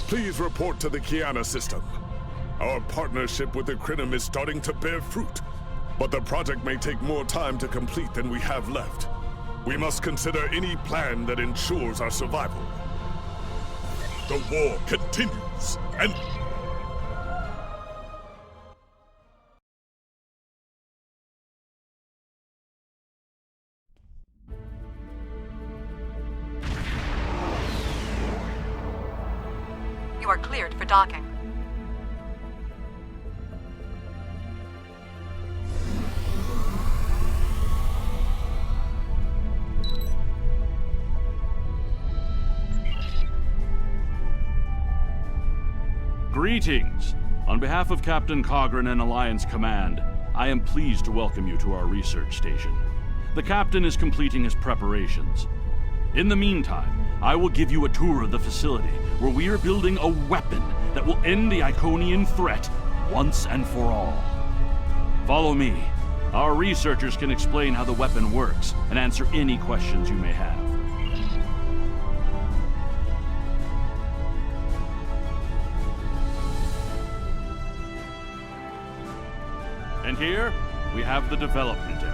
please report to the Kiana system. Our partnership with the Klingon is starting to bear fruit, but the project may take more time to complete than we have left. We must consider any plan that ensures our survival. The war continues, and... You are cleared for docking. Greetings! On behalf of Captain Cogran and Alliance Command, I am pleased to welcome you to our research station. The Captain is completing his preparations. In the meantime, I will give you a tour of the facility, where we are building a weapon that will end the Iconian threat once and for all. Follow me. Our researchers can explain how the weapon works and answer any questions you may have. And here, we have the development area.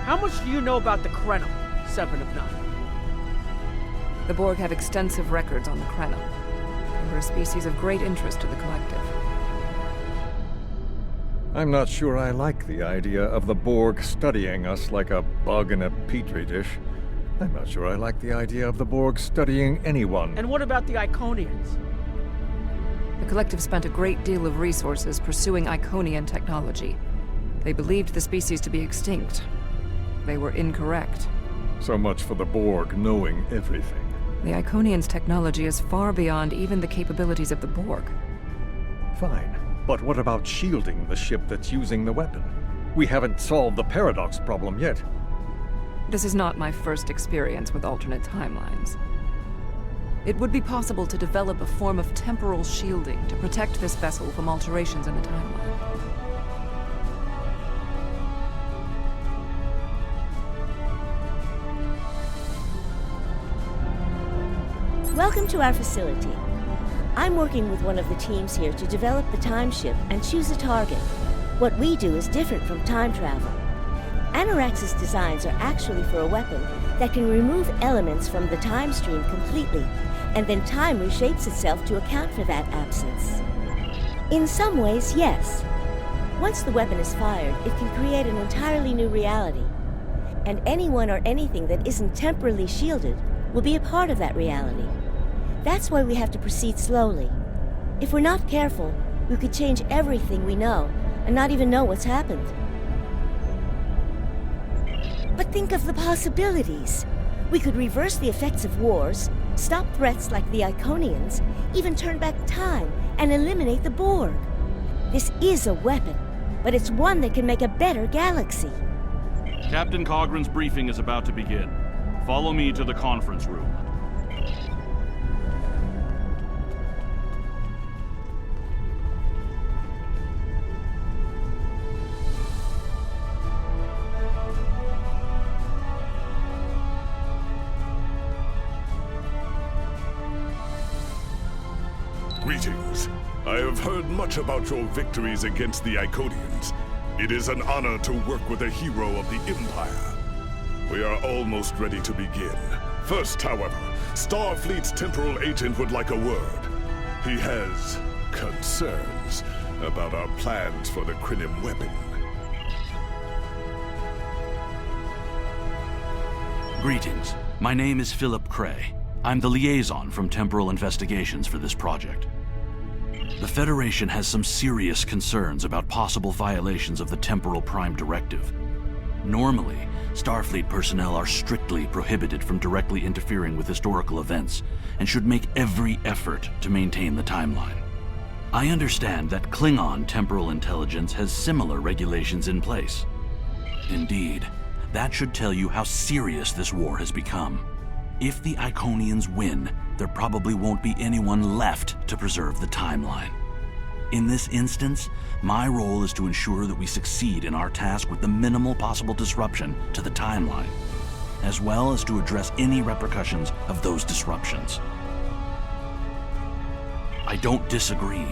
How much do you know about the Klingon, 7 of 9? The Borg have extensive records on the Klingon. They were a species of great interest to the Collective. I'm not sure I like the idea of the Borg studying us like a bug in a petri dish. I'm not sure I like the idea of the Borg studying anyone. And what about the Iconians? The Collective spent a great deal of resources pursuing Iconian technology. They believed the species to be extinct. They were incorrect. So much for the Borg knowing everything. The Iconians' technology is far beyond even the capabilities of the Borg. Fine. But what about shielding the ship that's using the weapon? We haven't solved the paradox problem yet. This is not my first experience with alternate timelines. It would be possible to develop a form of temporal shielding to protect this vessel from alterations in the timeline. Welcome to our facility. I'm working with one of the teams here to develop the time ship and choose a target. What we do is different from time travel. Anorax's designs are actually for a weapon that can remove elements from the time stream completely, and then time reshapes itself to account for that absence. In some ways, yes. Once the weapon is fired, it can create an entirely new reality. And anyone or anything that isn't temporally shielded will be a part of that reality. That's why we have to proceed slowly. If we're not careful, we could change everything we know and not even know what's happened. But think of the possibilities. We could reverse the effects of wars, stop threats like the Iconians, even turn back time and eliminate the Borg. This is a weapon, but it's one that can make a better galaxy. Captain Cogran's briefing is about to begin. Follow me to the conference room. Greetings. I have heard much about your victories against the Iconians. It is an honor to work with a hero of the Empire. We are almost ready to begin. First, however, Starfleet's temporal agent would like a word. He has concerns about our plans for the Klingon weapon. Greetings. My name is Philip Cray. I'm the liaison from Temporal Investigations for this project. The Federation has some serious concerns about possible violations of the Temporal Prime Directive. Normally, Starfleet personnel are strictly prohibited from directly interfering with historical events and should make every effort to maintain the timeline. I understand that Klingon temporal intelligence has similar regulations in place. Indeed, that should tell you how serious this war has become. If the Iconians win, there probably won't be anyone left to preserve the timeline. In this instance, my role is to ensure that we succeed in our task with the minimal possible disruption to the timeline, as well as to address any repercussions of those disruptions. I don't disagree.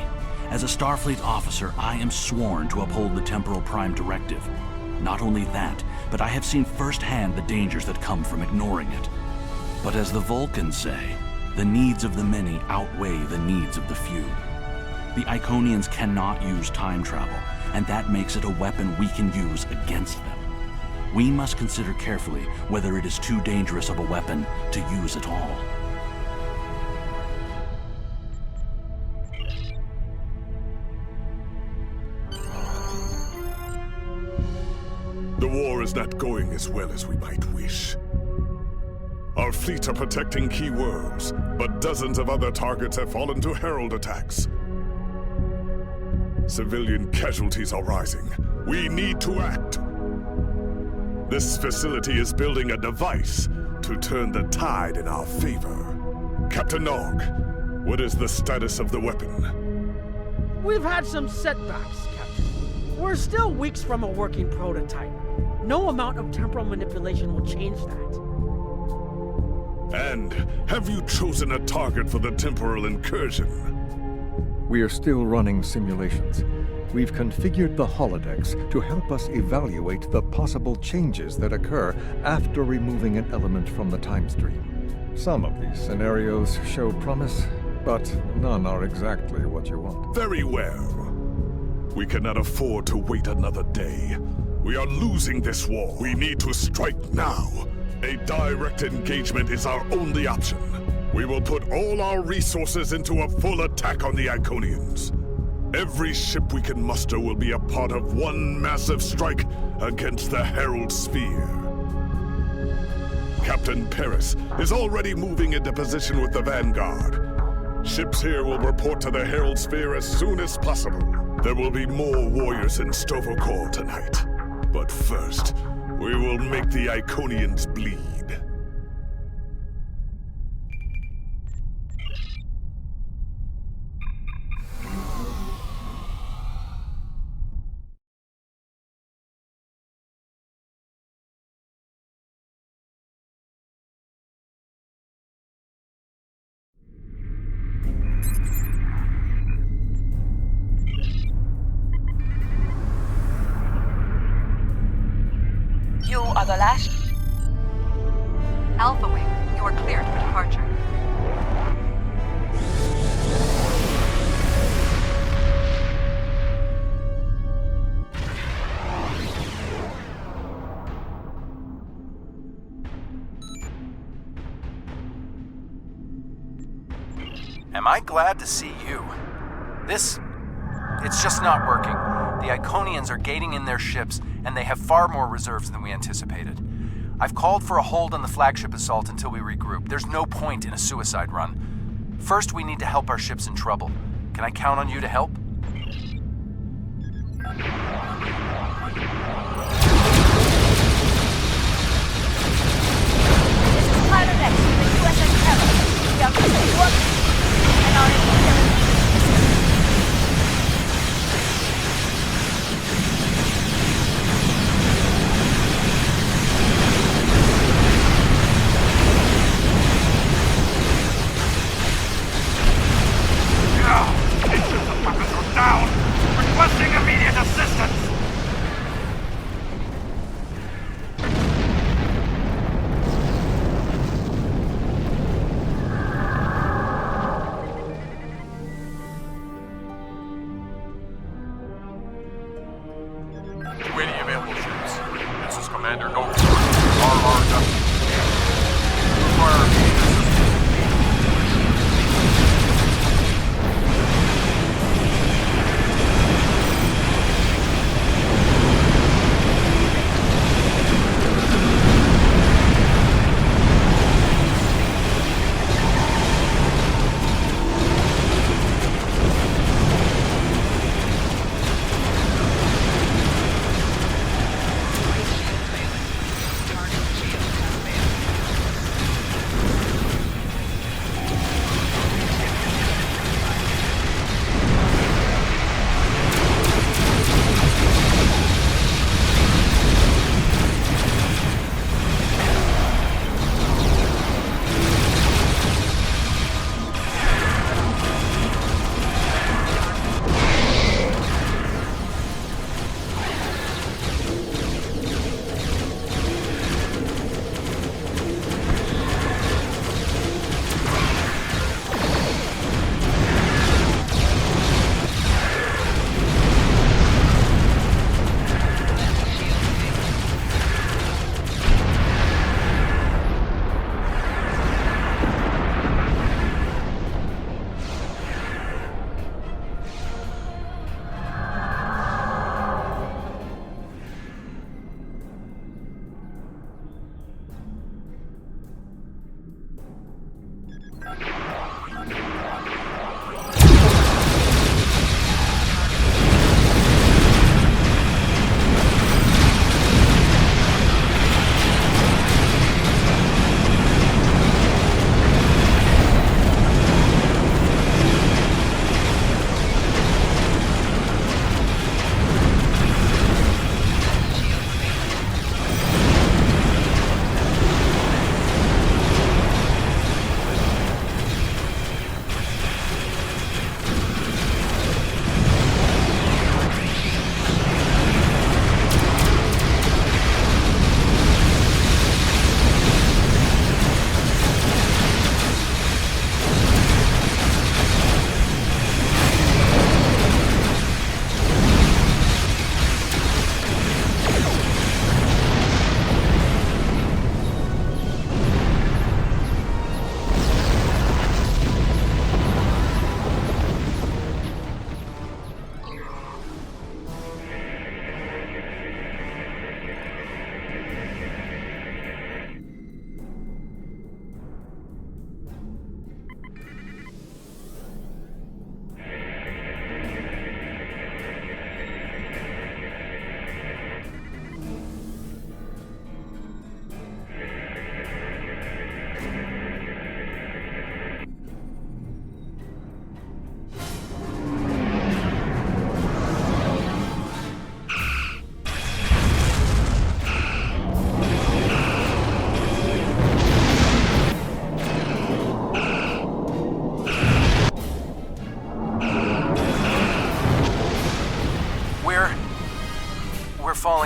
As a Starfleet officer, I am sworn to uphold the Temporal Prime Directive. Not only that, but I have seen firsthand the dangers that come from ignoring it. But as the Vulcans say, the needs of the many outweigh the needs of the few. The Iconians cannot use time travel, and that makes it a weapon we can use against them. We must consider carefully whether it is too dangerous of a weapon to use at all. The war is not going as well as we might wish. Our fleet are protecting key worlds, but dozens of other targets have fallen to Herald attacks. Civilian casualties are rising. We need to act. This facility is building a device to turn the tide in our favor. Captain Nog, what is the status of the weapon? We've had some setbacks, Captain. We're still weeks from a working prototype. No amount of temporal manipulation will change that. And have you chosen a target for the temporal incursion? We are still running simulations. We've configured the holodecks to help us evaluate the possible changes that occur after removing an element from the time stream. Some of these scenarios show promise, but none are exactly what you want. Very well. We cannot afford to wait another day. We are losing this war. We need to strike now. A direct engagement is our only option. We will put all our resources into a full attack on the Iconians. Every ship we can muster will be a part of one massive strike against the Herald Sphere. Captain Paris is already moving into position with the Vanguard. Ships here will report to the Herald Sphere as soon as possible. There will be more warriors in Stovokor tonight. But first, we will make the Iconians bleed. You are the last. Alpha Wing, you are cleared for departure. Am I glad to see you? It's just not working. The Iconians are gating in their ships, and they have far more reserves than we anticipated. I've called for a hold on the flagship assault until we regroup. There's no point in a suicide run. First, we need to help our ships in trouble. Can I count on you to help? This is Pilot X from the USS Terror. We are currently working and are in the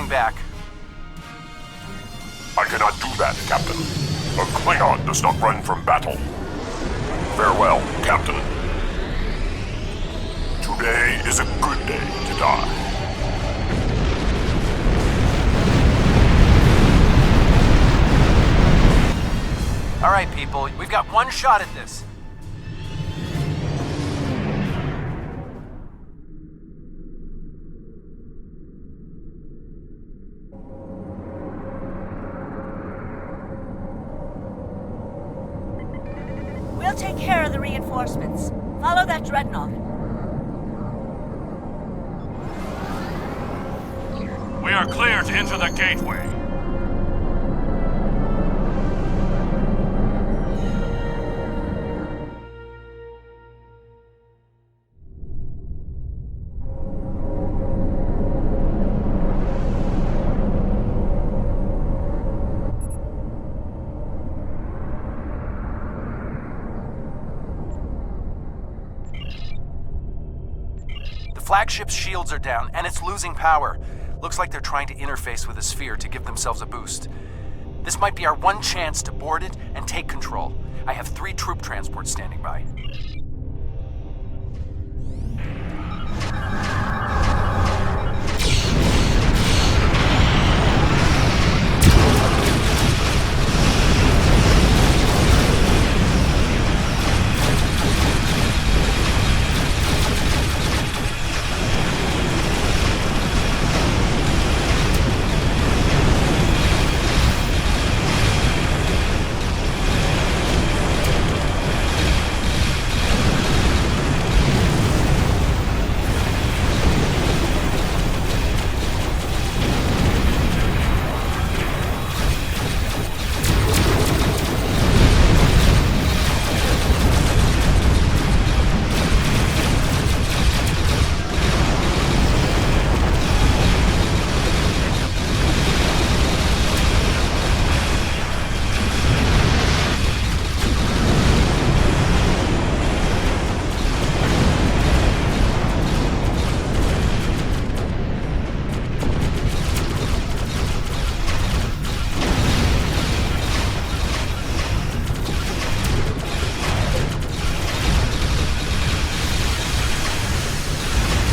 back. I cannot do that, Captain. A Klingon does not run from battle. Farewell, Captain. Today is a good day to die. All right, people, we've got one shot at this. We'll take care of the reinforcements. Follow that dreadnought. We are clear to enter the gateway. The flagship's shields are down, and it's losing power. Looks like they're trying to interface with a sphere to give themselves a boost. This might be our one chance to board it and take control. I have 3 troop transports standing by.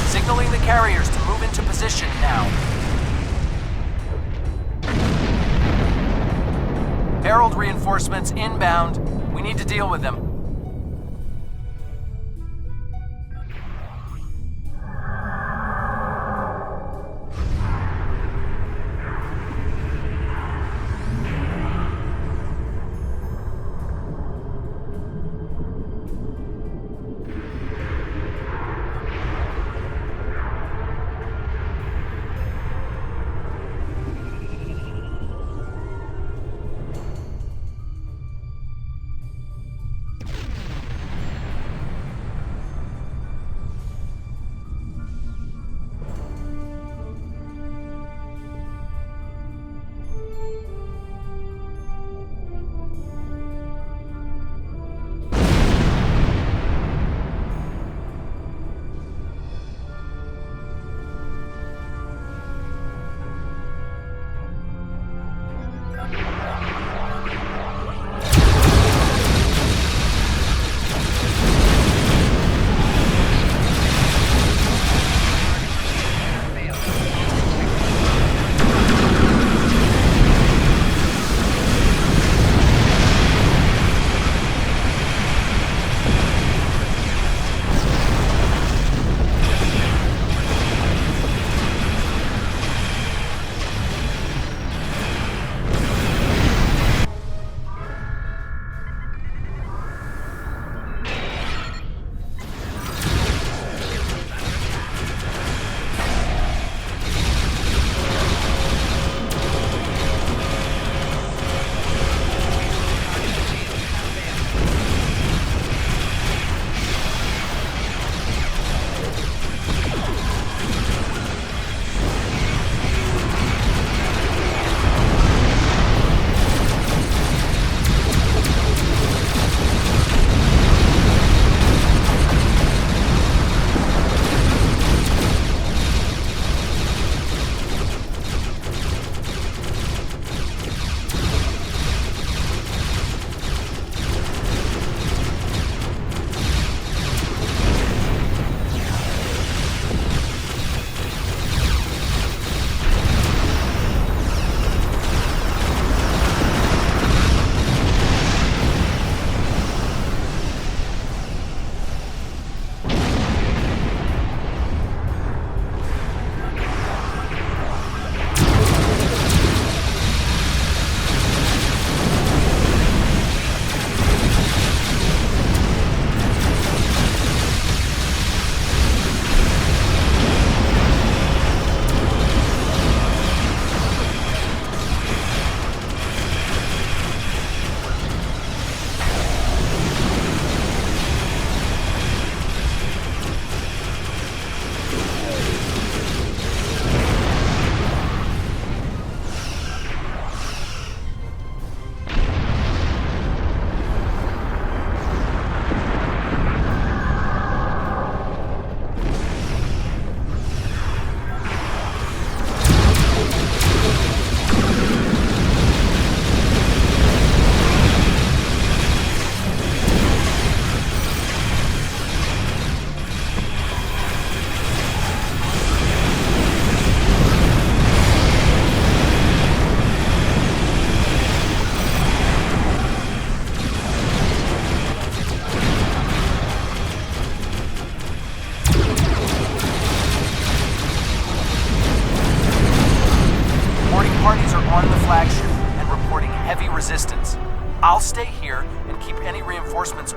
Signaling the carriers to move into position now. Herald reinforcements inbound. We need to deal with them.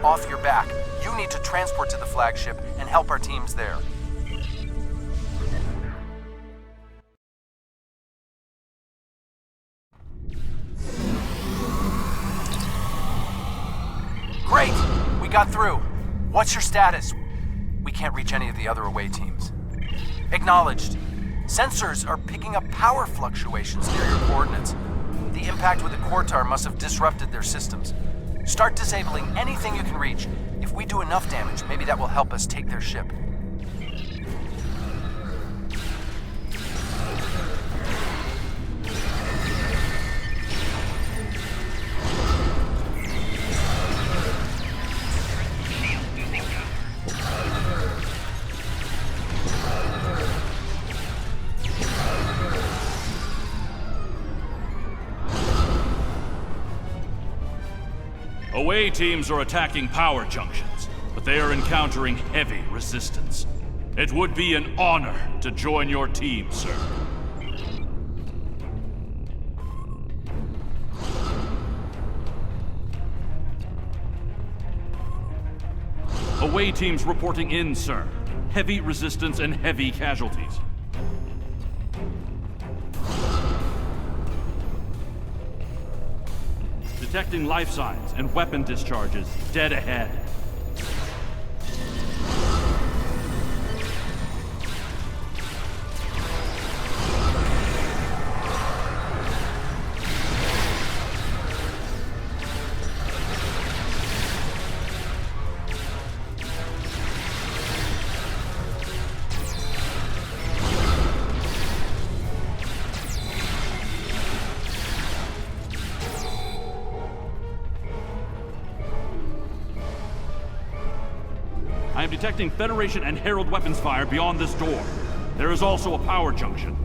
off your back. You need to transport to the flagship and help our teams there. Great! We got through. What's your status? We can't reach any of the other away teams. Acknowledged. Sensors are picking up power fluctuations near your coordinates. The impact with the Quartar must have disrupted their systems. Start disabling anything you can reach. If we do enough damage, maybe that will help us take their ship. Away teams are attacking power junctions, but they are encountering heavy resistance. It would be an honor to join your team, sir. Away teams reporting in, sir. Heavy resistance and heavy casualties. Detecting life signs and weapon discharges dead ahead. I am detecting Federation and Herald weapons fire beyond this door. There is also a power junction.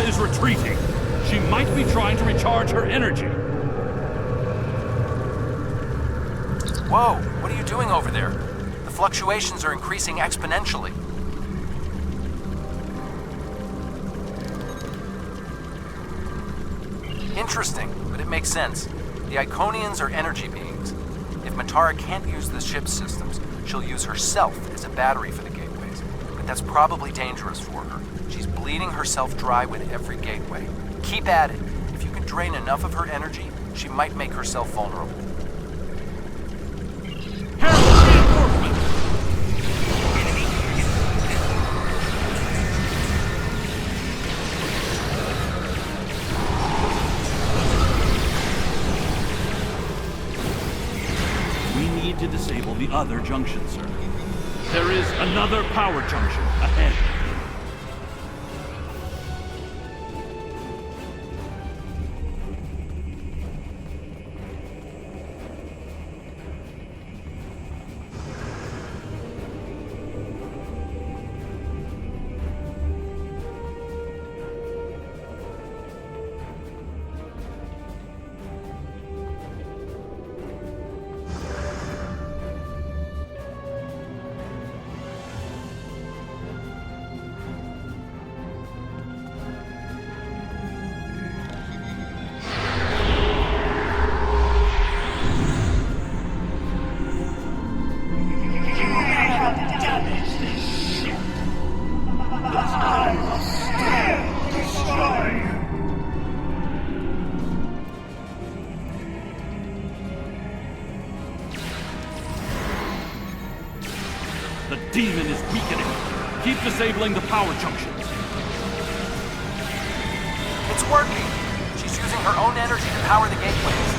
Is retreating. She might be trying to recharge her energy. Whoa, what are you doing over there? The fluctuations are increasing exponentially. Interesting, but it makes sense. The Iconians are energy beings. If Matara can't use the ship's systems, she'll use herself as a battery for the gateways. But that's probably dangerous for her. She's bleeding herself dry with every gateway. Keep at it. If you can drain enough of her energy, she might make herself vulnerable. We need to disable the other junction, sir. There is another power junction ahead. disabling the power junctions. It's working! She's using her own energy to power the gateways.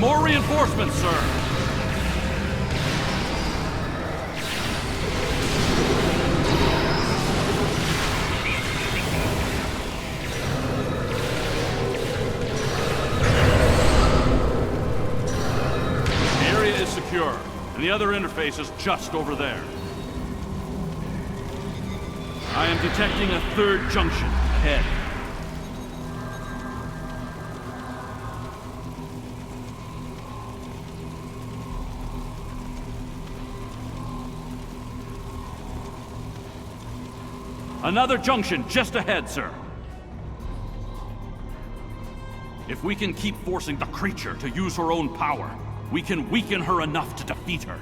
More reinforcements, sir! The area is secure, and the other interface is just over there. I am detecting a third junction ahead. Another junction just ahead, sir. If we can keep forcing the creature to use her own power, we can weaken her enough to defeat her.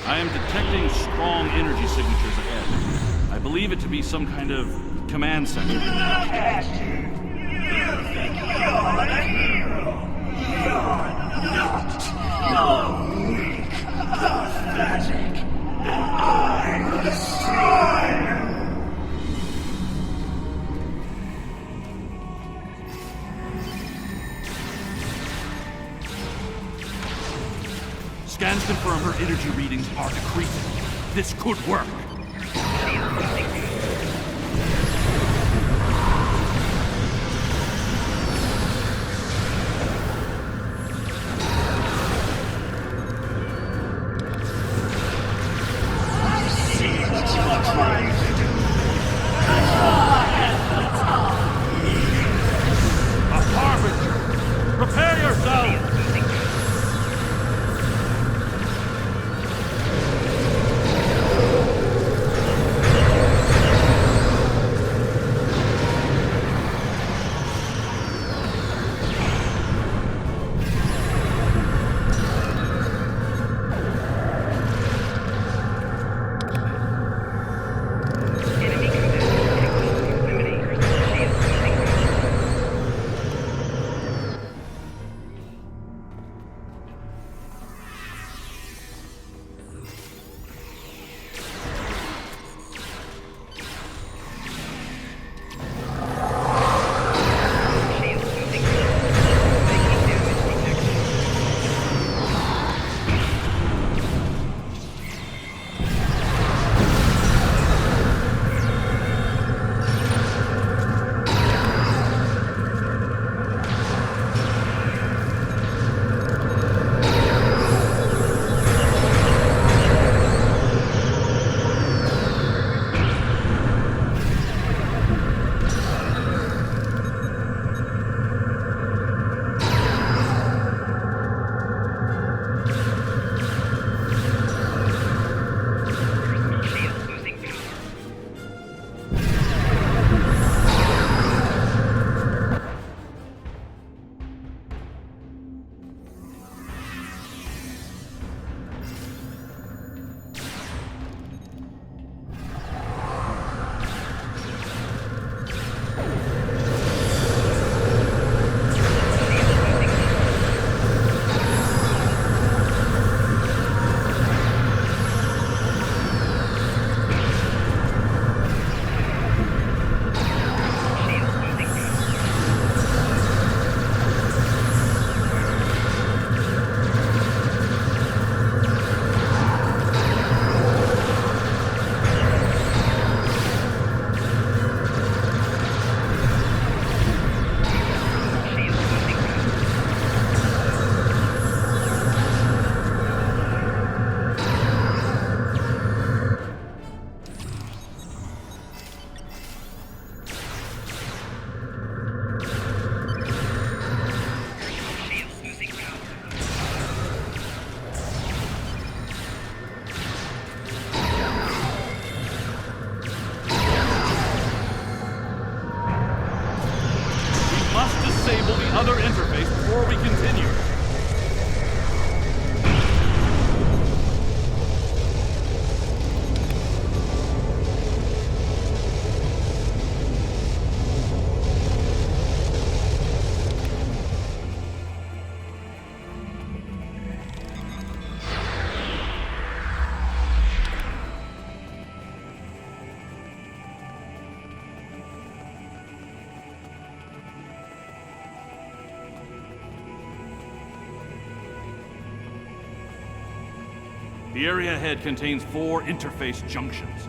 I am detecting strong energy signatures ahead. I believe it to be some kind of command center. Look at you! You think you're the hero! You're not! You're weak, pathetic, and I will destroy you! Scans confirm her energy readings are decreasing. This could work. A harbinger! Prepare yourself! The area ahead contains 4 interface junctions.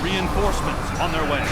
Reinforcements on their way.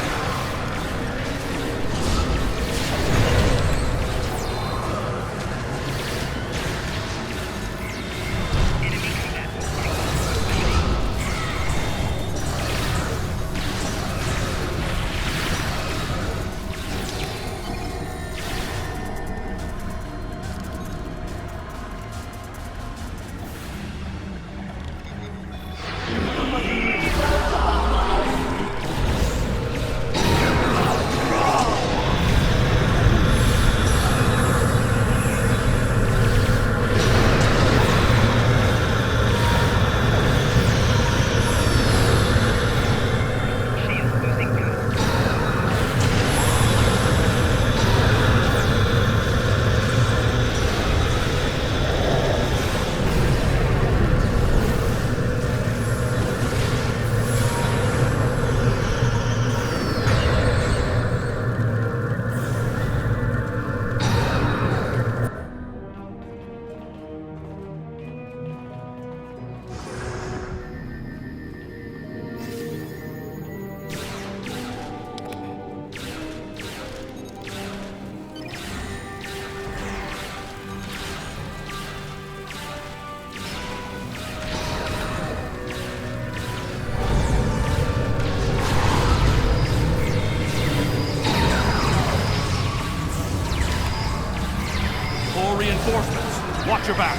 Reinforcements, watch your back.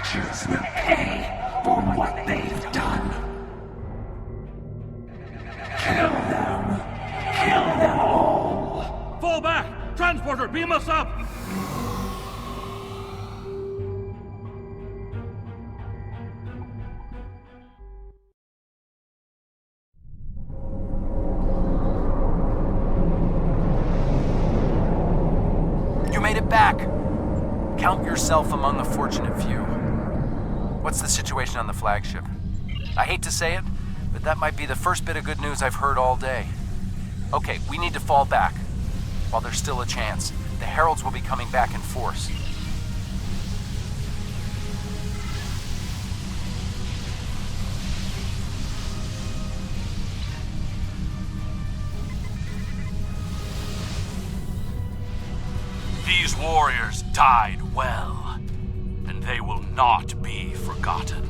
creatures will pay for what they've done. Kill them. Kill them all. Fall back! Transporter, beam us up! You made it back! Count yourself among a fortunate few. What's the situation on the flagship? I hate to say it, but that might be the first bit of good news I've heard all day. Okay, we need to fall back. While there's still a chance, the Heralds will be coming back in force. These warriors died well, and they will not be forgotten.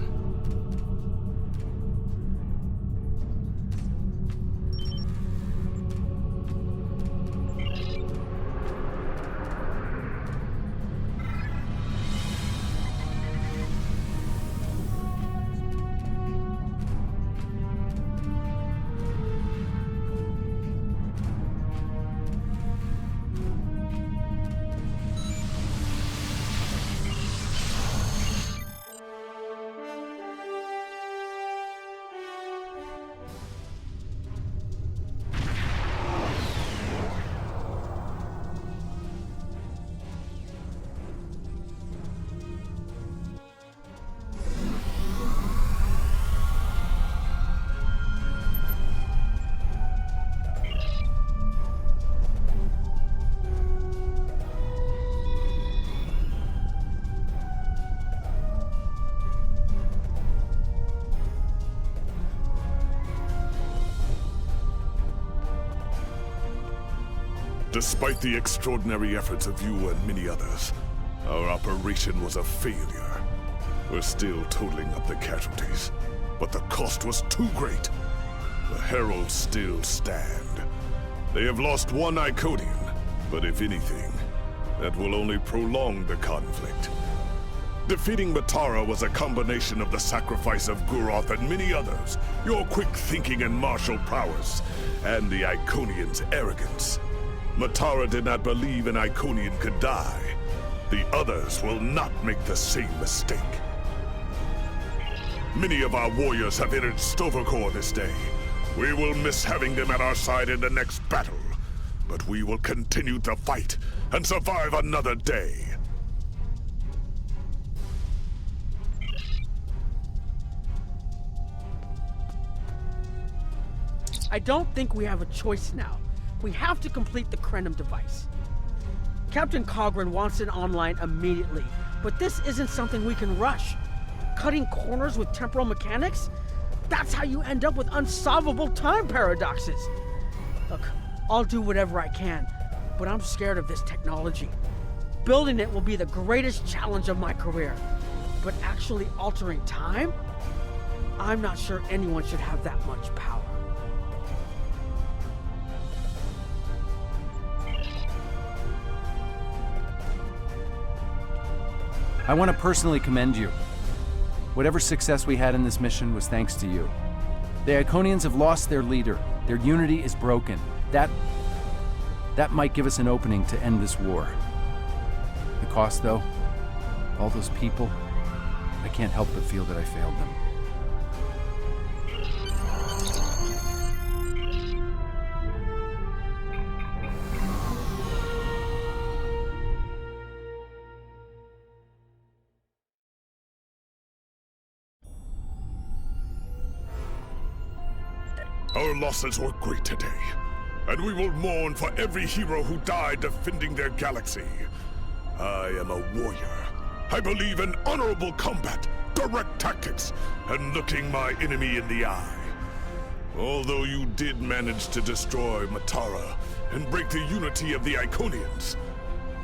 Despite the extraordinary efforts of you and many others, our operation was a failure. We're still totaling up the casualties, but the cost was too great. The Heralds still stand. They have lost one Iconian, but if anything, that will only prolong the conflict. Defeating Matara was a combination of the sacrifice of Guroth and many others, your quick thinking and martial prowess, and the Iconians' arrogance. Matara did not believe an Iconian could die. The others will not make the same mistake. Many of our warriors have entered Stavokor this day. We will miss having them at our side in the next battle. But we will continue to fight and survive another day. I don't think we have a choice now. We have to complete the Krenum device. Captain Cogran wants it online immediately, but this isn't something we can rush. Cutting corners with temporal mechanics? That's how you end up with unsolvable time paradoxes. Look, I'll do whatever I can, but I'm scared of this technology. Building it will be the greatest challenge of my career, but actually altering time? I'm not sure anyone should have that much power. I want to personally commend you. Whatever success we had in this mission was thanks to you. The Iconians have lost their leader. Their unity is broken. That might give us an opening to end this war. The cost, though, all those people, I can't help but feel that I failed them. Our losses were great today, and we will mourn for every hero who died defending their galaxy. I am a warrior. I believe in honorable combat, direct tactics, and looking my enemy in the eye. Although you did manage to destroy Matara and break the unity of the Iconians,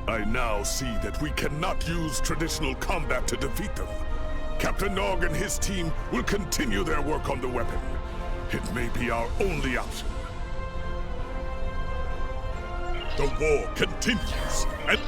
I now see that we cannot use traditional combat to defeat them. Captain Nog and his team will continue their work on the weapon. It may be our only option. The war continues, and